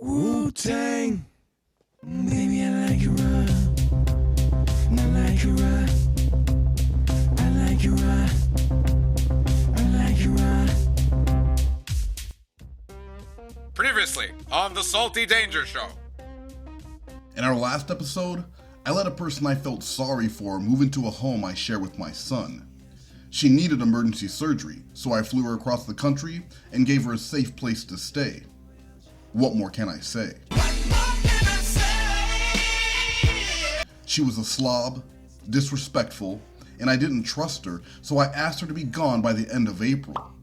Wu-Tang. Baby, I like you raw. I like you raw. I like you raw. I like you raw. Previously on the Salty Danger Show. In our last episode, I let a person I felt sorry for move into a home I share with my son. She needed emergency surgery, so I flew her across the country and gave her a safe place to stay. What more can I say? She was a slob, disrespectful, and I didn't trust her, so I asked her to be gone by the end of April.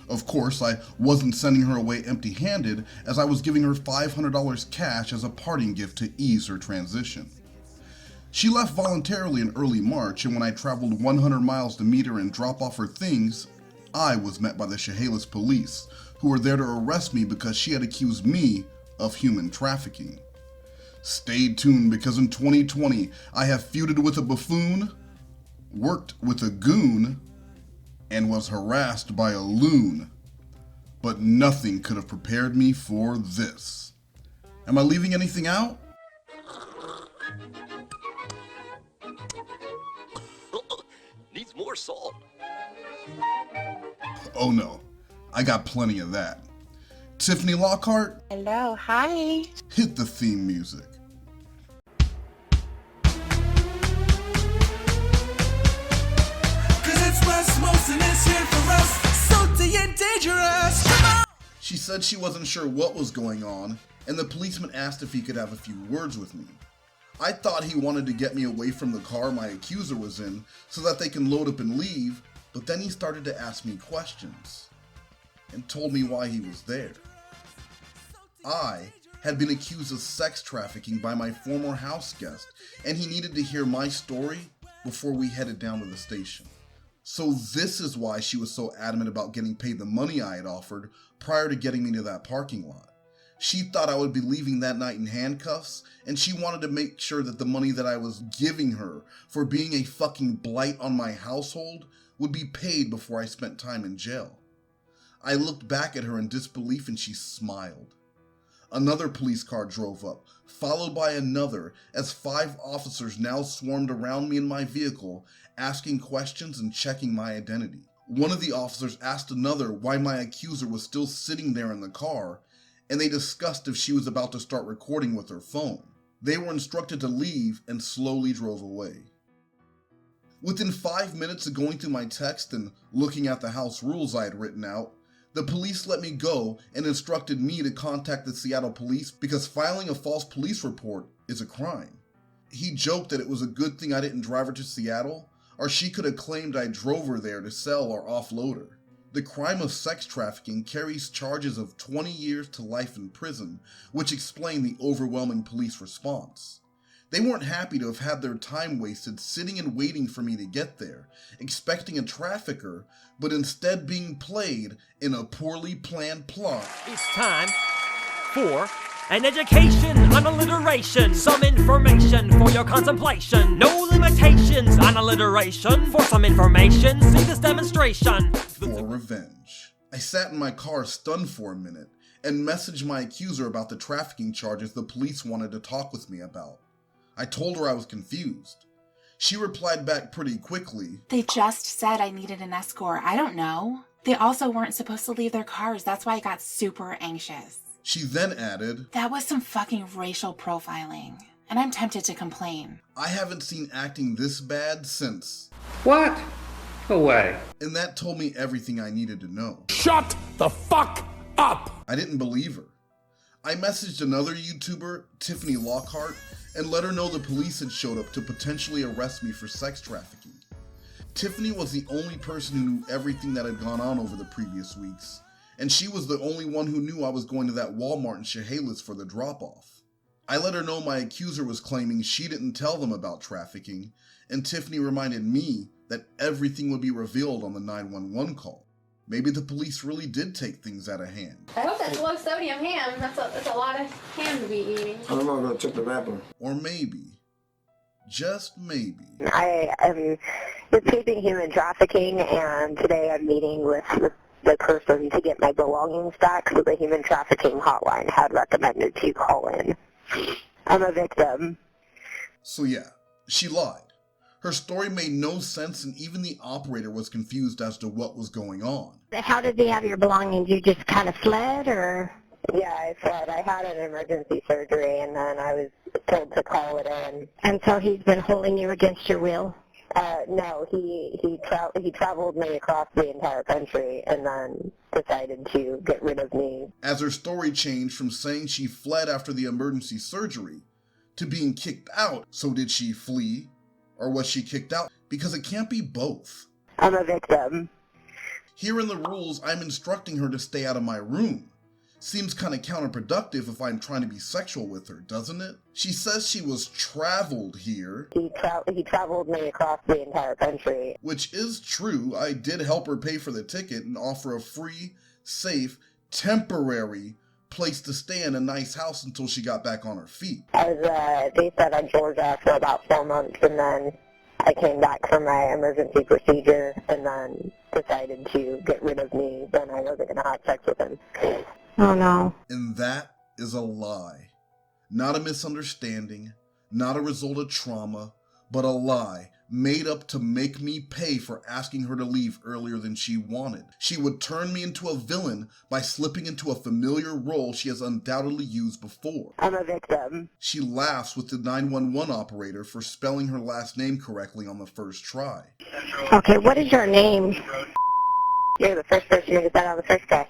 Of course, I wasn't sending her away empty-handed, as I was giving her $500 cash as a parting gift to ease her transition. She left voluntarily in early March, and when I traveled 100 miles to meet her and drop off her things, I was met by the Chehalis police, who were there to arrest me because she had accused me of human trafficking. Stay tuned, because in 2020, I have feuded with a buffoon, worked with a goon, and was harassed by a loon. But nothing could have prepared me for this. Am I leaving anything out? Needs more salt. Oh no, I got plenty of that. Tiffany Lockhart? Hello, hi. Hit the theme music. WesMoast and it's here for us, salty and dangerous. Come on! She said she wasn't sure what was going on, and the policeman asked if he could have a few words with me. I thought he wanted to get me away from the car my accuser was in so that they can load up and leave, but then he started to ask me questions and told me why he was there. I had been accused of sex trafficking by my former house guest, and he needed to hear my story before we headed down to the station. So this is why she was so adamant about getting paid the money I had offered prior to getting me to that parking lot. She thought I would be leaving that night in handcuffs, and she wanted to make sure that the money that I was giving her for being a fucking blight on my household would be paid before I spent time in jail. I looked back at her in disbelief and she smiled. Another police car drove up, followed by another, as 5 officers now swarmed around me in my vehicle, asking questions and checking my identity. One of the officers asked another why my accuser was still sitting there in the car, and they discussed if she was about to start recording with her phone. They were instructed to leave and slowly drove away. Within 5 minutes of going through my text and looking at the house rules I had written out, the police let me go and instructed me to contact the Seattle police because filing a false police report is a crime. He joked that it was a good thing I didn't drive her to Seattle, or she could have claimed I drove her there to sell or offload her. The crime of sex trafficking carries charges of 20 years to life in prison, which explain the overwhelming police response. They weren't happy to have had their time wasted sitting and waiting for me to get there, expecting a trafficker, but instead being played in a poorly planned plot. It's time for an education on alliteration. Some information for your contemplation. No limitations on alliteration. For some information, see this demonstration. For revenge. I sat in my car stunned for a minute and messaged my accuser about the trafficking charges the police wanted to talk with me about. I told her I was confused. She replied back pretty quickly. They just said I needed an escort. I don't know. They also weren't supposed to leave their cars. That's why I got super anxious. She then added, That was some fucking racial profiling, and I'm tempted to complain. I haven't seen acting this bad since. What? Go away. And that told me everything I needed to know. Shut the fuck up! I didn't believe her. I messaged another YouTuber, Tiffany Lockhart, and let her know the police had showed up to potentially arrest me for sex trafficking. Tiffany was the only person who knew everything that had gone on over the previous weeks, and she was the only one who knew I was going to that Walmart in Chehalis for the drop-off. I let her know my accuser was claiming she didn't tell them about trafficking, and Tiffany reminded me that everything would be revealed on the 911 call. Maybe the police really did take things out of hand. I hope that's low sodium ham. That's a lot of ham to be eating. I'm not going to check the bathroom. Or maybe, just maybe, I am escaping human trafficking, and today I'm meeting with the person to get my belongings back, so the human trafficking hotline had recommended to call in. I'm a victim. So yeah, she lied. Her story made no sense, and even the operator was confused as to what was going on. How did they have your belongings? You just kind of fled, or? Yeah, I fled. I had an emergency surgery, and then I was told to call it in. And so he's been holding you against your will? No, he traveled me across the entire country and then decided to get rid of me. As her story changed from saying she fled after the emergency surgery to being kicked out. So did she flee, or was she kicked out? Because it can't be both. I'm a victim. Here in the rules, I'm instructing her to stay out of my room. Seems kind of counterproductive if I'm trying to be sexual with her, doesn't it? She says she was traveled here. He traveled me across the entire country. Which is true. I did help her pay for the ticket and offer a free, safe, temporary place to stay in a nice house until she got back on her feet. I was based out of Georgia for about 4 months, and then I came back from my emergency procedure and then decided to get rid of me. Then I wasn't going to have sex with him. Oh no. And that is a lie. Not a misunderstanding, not a result of trauma, but a lie made up to make me pay for asking her to leave earlier than she wanted. She would turn me into a villain by slipping into a familiar role she has undoubtedly used before. I'm a victim. She laughs with the 911 operator for spelling her last name correctly on the first try. Okay, what is your name? You're the first person to get that on the first try.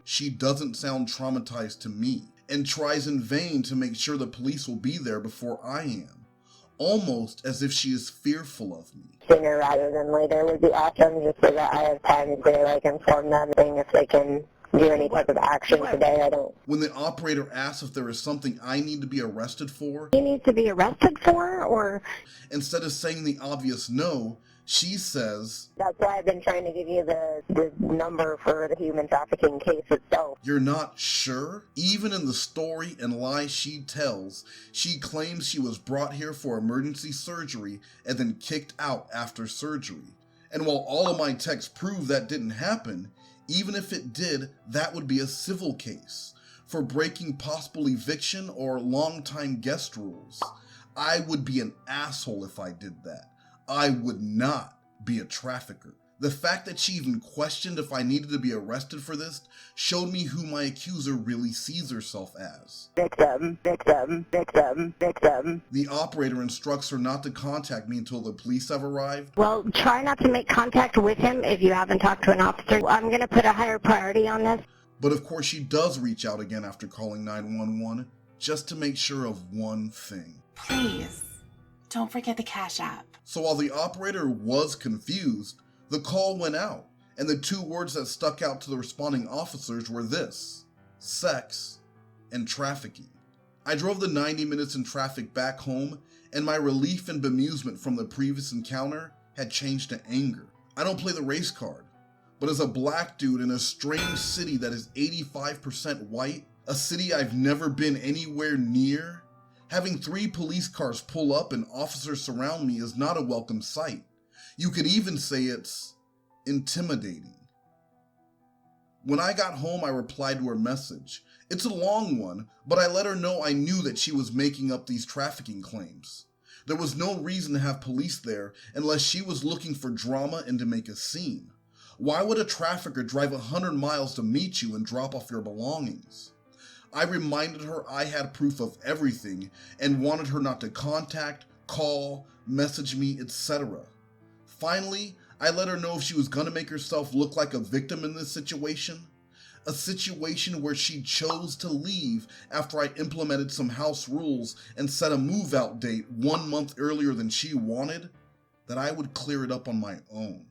She doesn't sound traumatized to me, and tries in vain to make sure the police will be there before I am, almost as if she is fearful of me. Sooner rather than later would be awesome, just so that I have time to inform them if they can do any type of action today. I don't. When the operator asks if there is something I need to be arrested for, He needs to be arrested for, or? Instead of saying the obvious no, she says, That's why I've been trying to give you the number for the human trafficking case itself. You're not sure? Even in the story and lies she tells, she claims she was brought here for emergency surgery and then kicked out after surgery. And while all of my texts prove that didn't happen, even if it did, that would be a civil case for breaking possible eviction or long-time guest rules. I would be an asshole if I did that. I would not be a trafficker. The fact that she even questioned if I needed to be arrested for this showed me who my accuser really sees herself as. Victim, victim, victim, victim. The operator instructs her not to contact me until the police have arrived. Well, try not to make contact with him if you haven't talked to an officer. I'm going to put a higher priority on this. But of course she does reach out again after calling 911, just to make sure of one thing. Please, don't forget the Cash App. So while the operator was confused, the call went out, and the two words that stuck out to the responding officers were this: sex and trafficking. I drove the 90 minutes in traffic back home, and my relief and bemusement from the previous encounter had changed to anger. I don't play the race card, but as a black dude in a strange city that is 85% white, a city I've never been anywhere near, having 3 police cars pull up and officers surround me is not a welcome sight. You could even say it's intimidating. When I got home, I replied to her message. It's a long one, but I let her know I knew that she was making up these trafficking claims. There was no reason to have police there unless she was looking for drama and to make a scene. Why would a trafficker drive 100 miles to meet you and drop off your belongings? I reminded her I had proof of everything and wanted her not to contact, call, message me, etc. Finally, I let her know if she was gonna make herself look like a victim in this situation, a situation where she chose to leave after I implemented some house rules and set a move-out date 1 month earlier than she wanted, that I would clear it up on my own.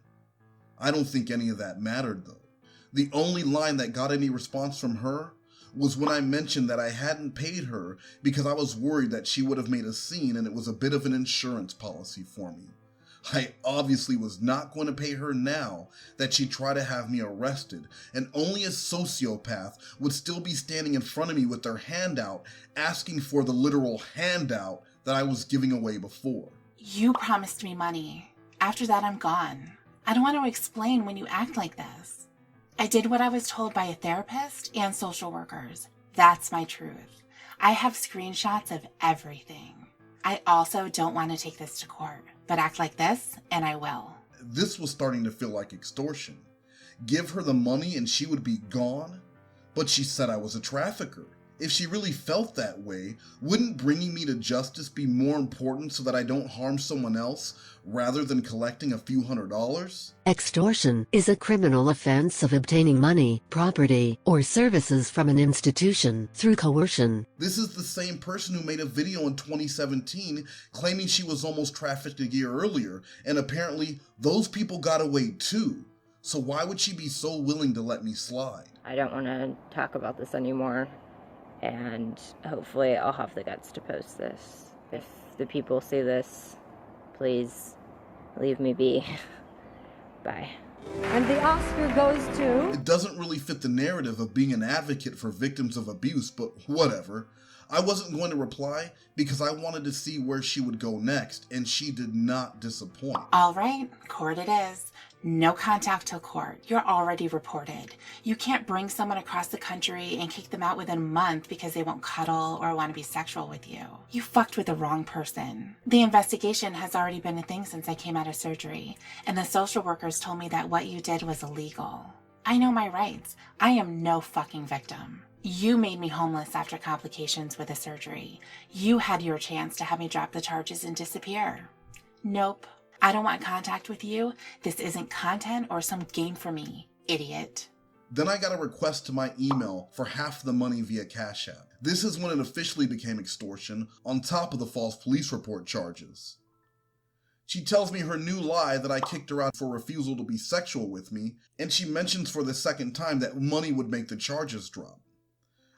I don't think any of that mattered though. The only line that got any response from her was when I mentioned that I hadn't paid her because I was worried that she would have made a scene and it was a bit of an insurance policy for me. I obviously was not going to pay her now that she tried to have me arrested, and only a sociopath would still be standing in front of me with their hand out asking for the literal handout that I was giving away before. You promised me money. After that, I'm gone. I don't want to explain when you act like this. I did what I was told by a therapist and social workers. That's my truth. I have screenshots of everything. I also don't want to take this to court, but act like this, and I will. This was starting to feel like extortion. Give her the money and she would be gone? But she said I was a trafficker. If she really felt that way, wouldn't bringing me to justice be more important so that I don't harm someone else rather than collecting a few $100s? Extortion is a criminal offense of obtaining money, property, or services from an institution through coercion. This is the same person who made a video in 2017 claiming she was almost trafficked a year earlier, and apparently those people got away too. So why would she be so willing to let me slide? I don't want to talk about this anymore. And hopefully I'll have the guts to post this. If the people see this, please leave me be. Bye. And the Oscar goes to... It doesn't really fit the narrative of being an advocate for victims of abuse, but whatever. I wasn't going to reply because I wanted to see where she would go next, and she did not disappoint. All right, court it is. No contact till court. You're already reported. You can't bring someone across the country and kick them out within a month because they won't cuddle or want to be sexual with you. You fucked with the wrong person. The investigation has already been a thing since I came out of surgery, and the social workers told me that what you did was illegal. I know my rights. I am no fucking victim. You made me homeless after complications with the surgery. You had your chance to have me drop the charges and disappear. Nope. I don't want contact with you. This isn't content or some game for me, idiot. Then I got a request to my email for half the money via Cash App. This is when it officially became extortion, on top of the false police report charges. She tells me her new lie that I kicked her out for refusal to be sexual with me, and she mentions for the second time that money would make the charges drop.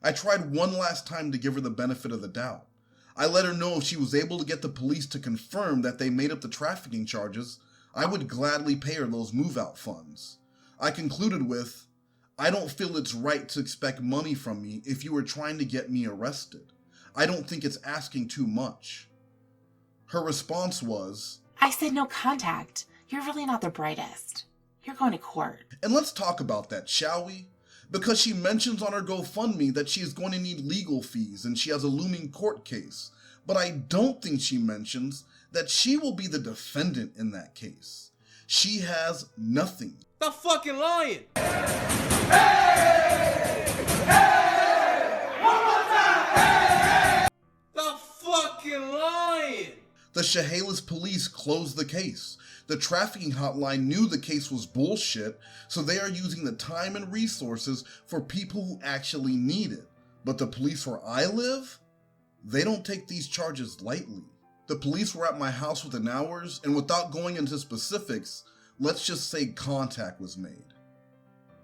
I tried one last time to give her the benefit of the doubt. I let her know if she was able to get the police to confirm that they made up the trafficking charges, I would gladly pay her those move-out funds. I concluded with, I don't feel it's right to expect money from me if you were trying to get me arrested. I don't think it's asking too much. Her response was, I said no contact. You're really not the brightest. You're going to court. And let's talk about that, shall we? Because she mentions on her GoFundMe that she is going to need legal fees and she has a looming court case. But I don't think she mentions that she will be the defendant in that case. She has nothing. Stop fucking lying! Hey! Hey! One more time! Hey! Stop fucking lying! The Chehalis police closed the case. The trafficking hotline knew the case was bullshit, so they are using the time and resources for people who actually need it. But the police where I live, they don't take these charges lightly. The police were at my house within hours, and without going into specifics, let's just say contact was made.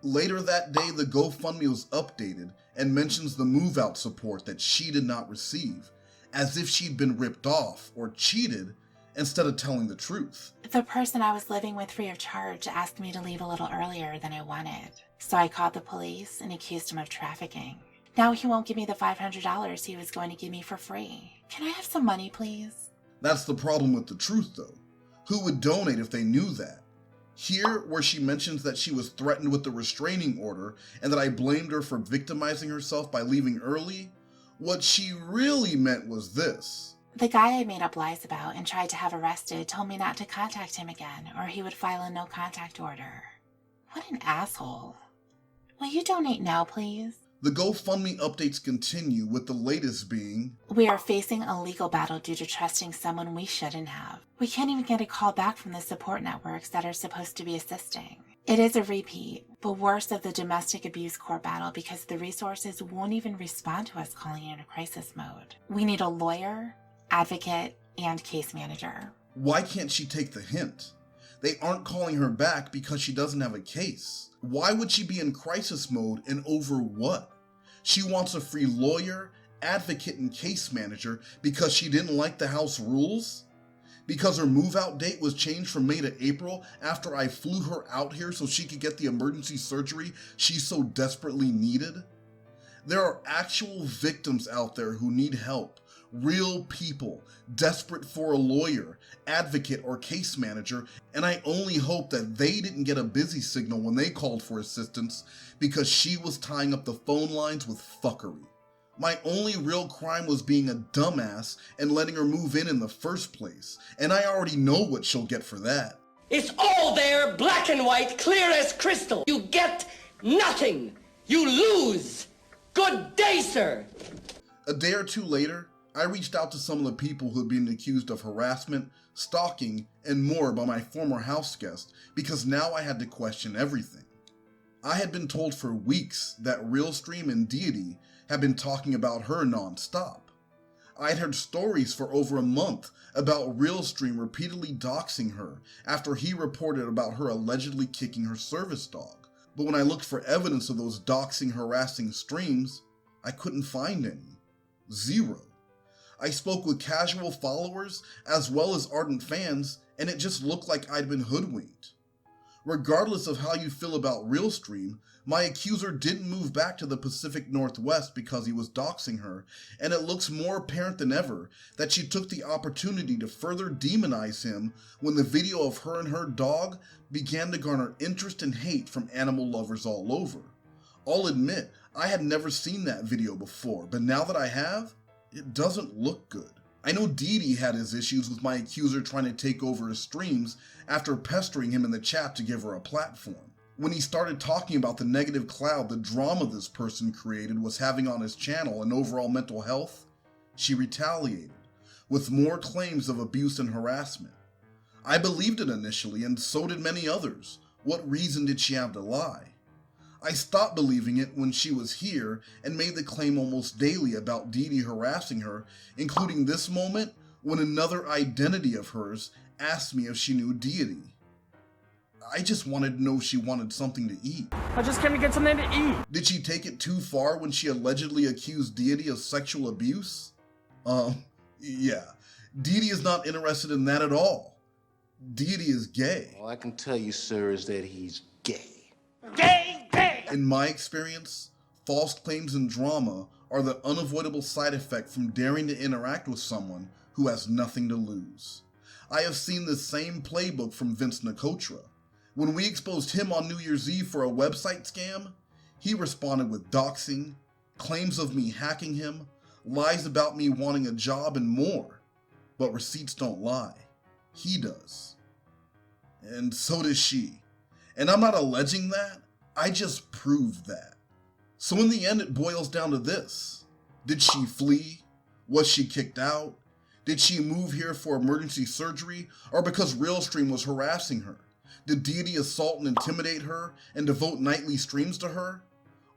Later that day, the GoFundMe was updated and mentions the move-out support that she did not receive, as if she'd been ripped off or cheated instead of telling the truth. The person I was living with free of charge asked me to leave a little earlier than I wanted, so I called the police and accused him of trafficking. Now he won't give me the $500 he was going to give me for free. Can I have some money, please? That's the problem with the truth, though. Who would donate if they knew that? Here, where she mentions that she was threatened with the restraining order and that I blamed her for victimizing herself by leaving early, what she really meant was this. The guy I made up lies about and tried to have arrested told me not to contact him again or he would file a no contact order. What an asshole. Will you donate now, please? The GoFundMe updates continue, with the latest being, we are facing a legal battle due to trusting someone we shouldn't have. We can't even get a call back from the support networks that are supposed to be assisting. It is a repeat, but worse of the domestic abuse court battle because the resources won't even respond to us calling in a crisis mode. We need a lawyer, advocate, and case manager. Why can't she take the hint? They aren't calling her back because she doesn't have a case. Why would she be in crisis mode and over what? She wants a free lawyer, advocate, and case manager because she didn't like the house rules? Because her move-out date was changed from May to April after I flew her out here so she could get the emergency surgery she so desperately needed? There are actual victims out there who need help, Real people, desperate for a lawyer, advocate, or case manager, and I only hope that they didn't get a busy signal when they called for assistance because she was tying up the phone lines with fuckery. My only real crime was being a dumbass and letting her move in the first place, and I already know what she'll get for that. It's all there, black and white, clear as crystal. You get nothing. You lose. Good day, sir. A day or two later, I reached out to some of the people who had been accused of harassment, stalking, and more by my former house guest because now I had to question everything. I had been told for weeks that Realstream and Deity had been talking about her non-stop. I had heard stories for over a month about Realstream repeatedly doxing her after he reported about her allegedly kicking her service dog. But when I looked for evidence of those doxing, harassing streams, I couldn't find any. Zero. I spoke with casual followers as well as ardent fans, and it just looked like I'd been hoodwinked. Regardless of how you feel about Realstream, my accuser didn't move back to the Pacific Northwest because he was doxing her, and it looks more apparent than ever that she took the opportunity to further demonize him when the video of her and her dog began to garner interest and hate from animal lovers all over. I'll admit, I had never seen that video before, but now that I have, it doesn't look good. I know Deity had his issues with my accuser trying to take over his streams after pestering him in the chat to give her a platform. When he started talking about the negative cloud the drama this person created was having on his channel and overall mental health, she retaliated, with more claims of abuse and harassment. I believed it initially, and so did many others. What reason did she have to lie? I stopped believing it when she was here and made the claim almost daily about Deity harassing her, including this moment when another identity of hers asked me if she knew Deity. I just wanted to know if she wanted something to eat. I just came to get something to eat. Did she take it too far when she allegedly accused Deity of sexual abuse? Yeah. Deity is not interested in that at all. Deity is gay. All I can tell you, sir, is that he's gay. Gay, gay. In my experience, false claims and drama are the unavoidable side effect from daring to interact with someone who has nothing to lose. I have seen the same playbook from Vince Nicotra. When we exposed him on New Year's Eve for a website scam, he responded with doxing, claims of me hacking him, lies about me wanting a job, and more. But receipts don't lie. He does. And so does she. And I'm not alleging that, I just proved that. So in the end, it boils down to this. Did she flee? Was she kicked out? Did she move here for emergency surgery, or because Realstream was harassing her? Did Deity assault and intimidate her and devote nightly streams to her?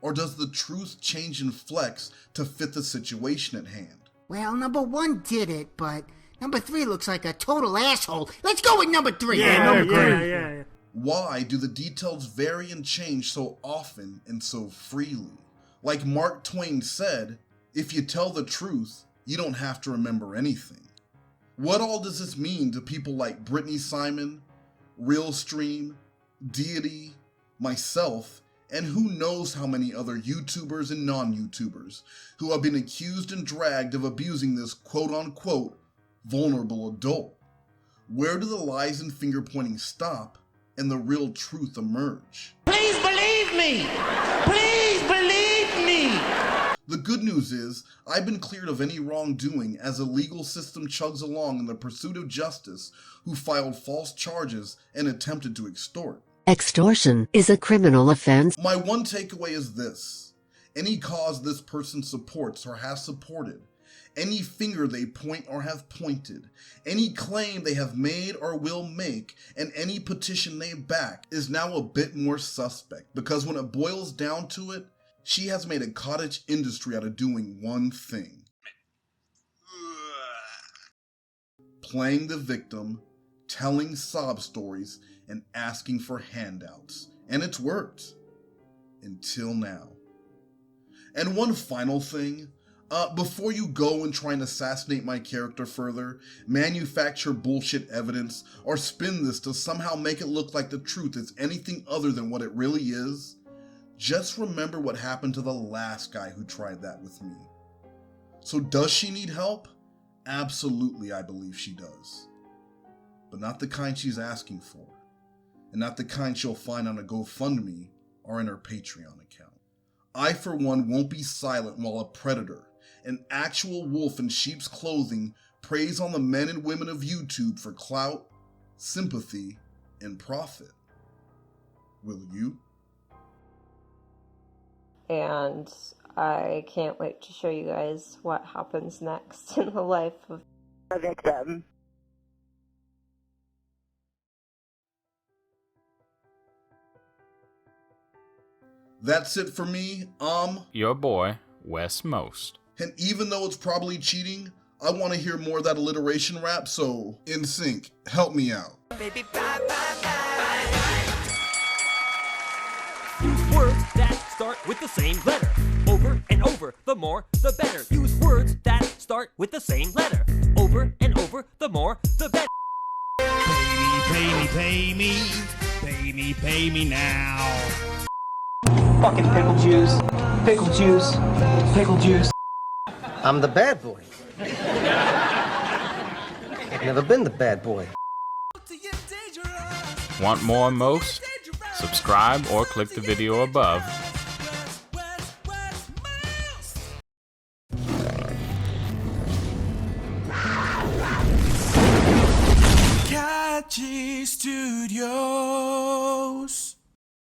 Or does the truth change and flex to fit the situation at hand? Well, number 1 did it, but number 3 looks like a total asshole. Let's go with number 3. Yeah. Why do the details vary and change so often and so freely? Like Mark Twain said, if you tell the truth, you don't have to remember anything. What all does this mean to people like Brittany Simon, Realstream, Deity, myself, and who knows how many other YouTubers and non-YouTubers who have been accused and dragged of abusing this quote-unquote vulnerable adult? Where do the lies and finger-pointing stop and the real truth emerge? Please believe me! Please believe me! The good news is, I've been cleared of any wrongdoing as the legal system chugs along in the pursuit of justice who filed false charges and attempted to extort. Extortion is a criminal offense. My one takeaway is this. Any cause this person supports or has supported, any finger they point or have pointed, any claim they have made or will make, and any petition they back is now a bit more suspect, because when it boils down to it, she has made a cottage industry out of doing one thing. Playing the victim, telling sob stories, and asking for handouts. And it's worked. Until now. And one final thing. Before you go and try and assassinate my character further, manufacture bullshit evidence, or spin this to somehow make it look like the truth is anything other than what it really is, just remember what happened to the last guy who tried that with me. So does she need help? Absolutely, I believe she does. But not the kind she's asking for, and not the kind she'll find on a GoFundMe or in her Patreon account. I, for one, won't be silent while a predator, an actual wolf in sheep's clothing, preys on the men and women of YouTube for clout, sympathy, and profit. Will you? And I can't wait to show you guys what happens next in the life of A victim. That's it for me. Your boy, WesMoast. And even though it's probably cheating, I want to hear more of that alliteration rap, so NSYNC, help me out. Baby, bye, bye, bye. Use words that start with the same letter. Over and over, the more, the better. Use words that start with the same letter. Over and over, the more, the better. Pay me now. Fucking pickle juice, pickle juice, pickle juice. I'm the bad boy. I've never been the bad boy. Want more Moast? Subscribe or click the video above. Catchy Studios.